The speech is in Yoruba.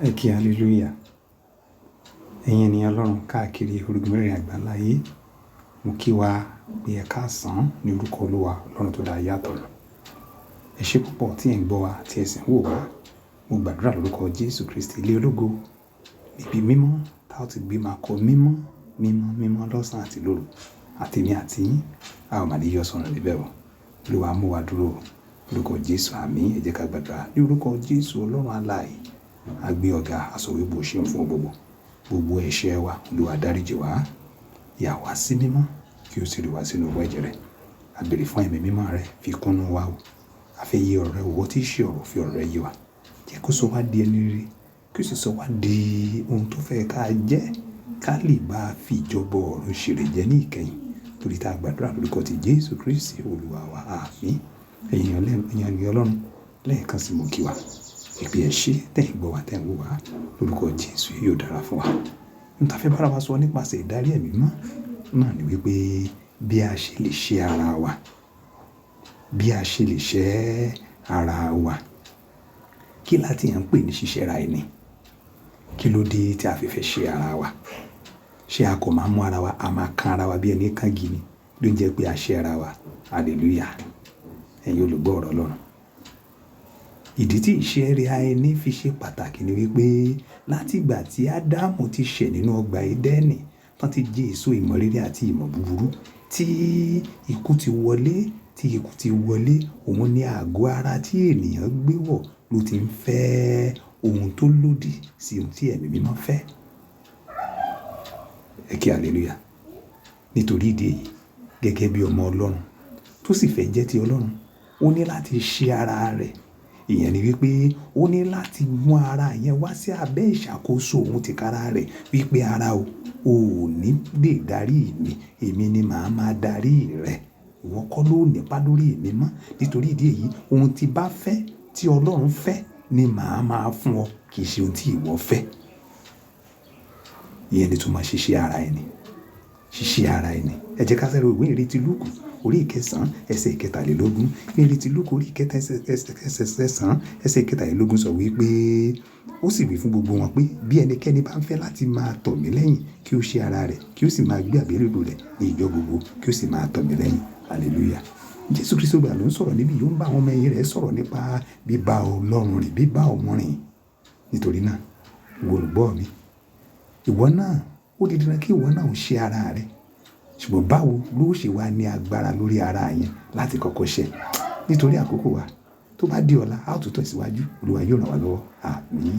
Ẹ kí hallelujah. Ẹ̀yin ènìyàn Ọlọ́run káàkiri orígun mẹ́rin àgbáláyé. Mo kí wa pé ẹ káàsán ní orúkọ Olúwa Ọlọ́run tó dá ayé àtọ̀run. Ẹ ṣé púpọ̀ tí ẹ̀ ń gbọ́ wa tí ẹ sì ń wò wá. Mo gbàdúrà lórúkọ Jésù Kristi ilé ológo níbi mímọ́ tá ó ti gbé máa kọ mímọ́ mímọ́ mímọ́ lọ́sàn àti lóru. Àtèmi àti yín a ò mà ní yọ sọnù níbẹ̀ o. Olúwa mú wa dúró lórúkọ Jésù. Àmín. Ẹ jẹ́ ká gbàdúrà ní orúkọ Jésù Ọlọ́run alààyè. A gbé ọ̀gá aṣọ wípé o ṣeun fún gbogbo ẹ̀ṣẹ̀ wa. Olúwa dáríjì wá, yà wá sí mímọ́ kí o sì rí wa sínú ọwọ́ ẹ̀jẹ̀ rẹ̀. A béèrè fún ẹ̀mí mímọ́ rẹ̀ fi kúnnú wa o. A fẹ́ yí ọ̀rọ̀ rẹ̀ wò tí í ṣe ọ̀rọ̀ fi ọ̀rọ̀ rẹ̀ yé wa. Jẹ́ kó sọ wá di ẹni rere, kí o sì sọ wá di ohun tó fẹ́ ká jẹ́, ká lè bá fi ìjọba ọ̀run ṣèrè jẹ ní ìkẹyìn. Torí tá a gbàdúrà lórúkọ ti Jésù Kristi Olúwa wa. Àmín. Ẹ̀yin Ọlọ́run lẹ́ẹ̀kan sí mo kí wa. Ìpè ẹ ṣé tẹ̀ ń gbọ́ wa tẹ̀ ń wò wá lórúkọ Jésù yóò dára fún wa. N ta fẹ́ bára wa sọ nípasẹ̀ ìdarí ẹ̀mí mọ́ náà ni wípé bí a ṣe lè ṣe ara wa, bí a ṣe lè ṣẹ́ ara wa. Kí láti ń pè ní ṣíṣẹ́ ra ẹni? Kí ló dé tí a fi fẹ́ ṣe ara wa? Ṣé a kò máa mú ara wa, a máa kan ara wa bí ẹni kan gini ló ń jẹ́ pé a ṣe ara wa? Hallelujah. Ẹ̀yin olùgbọ́ ọ̀rọ̀ Ọlọ́run. Ìdí tí ìṣe ra ẹni fi ṣe pàtàkì ni wípé láti ìgbà tí Ádámù ti ṣẹ̀ nínú ọgbà Édẹ́nì, tán ti jẹ èso ìmọ̀ rere àti ìmọ̀ búburú, tí ikú ti wọlé, òun ni àgọ́ ara tí ènìyàn gbé wọ̀ ló ti ń fẹ́ ohun tó lòdì sí ohun tí ẹ̀mí mímọ́ fẹ́. Ẹ kí hallelujah. Nítorí ìdí èyí, gẹ́gẹ́ bí ọmọ Ọlọ́run tó sì fẹ́ jẹ́ ti Ọlọ́run, ó ní láti ṣe ara rẹ̀. Ìyẹn ni wípé ó ní láti mú ara yẹn wá sí abẹ́ ìṣàkóso òun tìkára rẹ̀ wípé ara o, ò ní lè darí mi, èmi ni màá máa darí rẹ̀. Ìwọ kọ́ ló nípa lórí èmi mọ́. Nítorí ìdí èyí, ohun tí bá fẹ́, tí Ọlọ́run fẹ́ ni màá máa fún ọ, kì í ṣe ohun tí ìwọ fẹ́. Ìyẹn ni tó máa ṣiṣẹ́ ara ẹni. Ṣiṣẹ́ ara ẹni. Ẹ jẹ́ ká sáré ìwé ìrètí Lúùkù orí ìkẹsàn ẹsẹ̀ ìkẹtàlélógún. Ìrètí Lúùkù orí ìkẹta ẹsẹ̀ ìkẹtàlélógún sọ wípé ó sì wí fún gbogbo wọn pé bí ẹnikẹ́ni bá ń fẹ́ láti máa tọ̀ mí lẹ́yìn, kí ó ṣe ara rẹ̀, kí ó sì máa gbé àgbélébùú rẹ̀ ní ìjọ gbogbo, kí ó sì máa tọ̀ mí lẹ́yìn. Hallelujah. Jésù Kristi Olúwa ló ń sọ̀rọ̀ níbí yóò ń bá àwọn ọmọ ẹ̀yìn rẹ̀ sọ̀rọ̀ nípa bíbá Ọlọ́run rìn, bíbá ọmọ rìn. Nítorí náà, ìwọ olùgbọ́ mi, ìwọ náà ó di dandan kí ìwọ náà ó ṣe ara rẹ̀. Ṣùgbọ́n báwo ló ṣe wá ní agbára lórí ara yẹn láti kọ́kọ́ ṣe? Nítorí àkókò wa tó bá di ọ̀la, a ó tún tẹ̀síwájú. Olúwa yóò ràn wá lọ́wọ́. Àmín.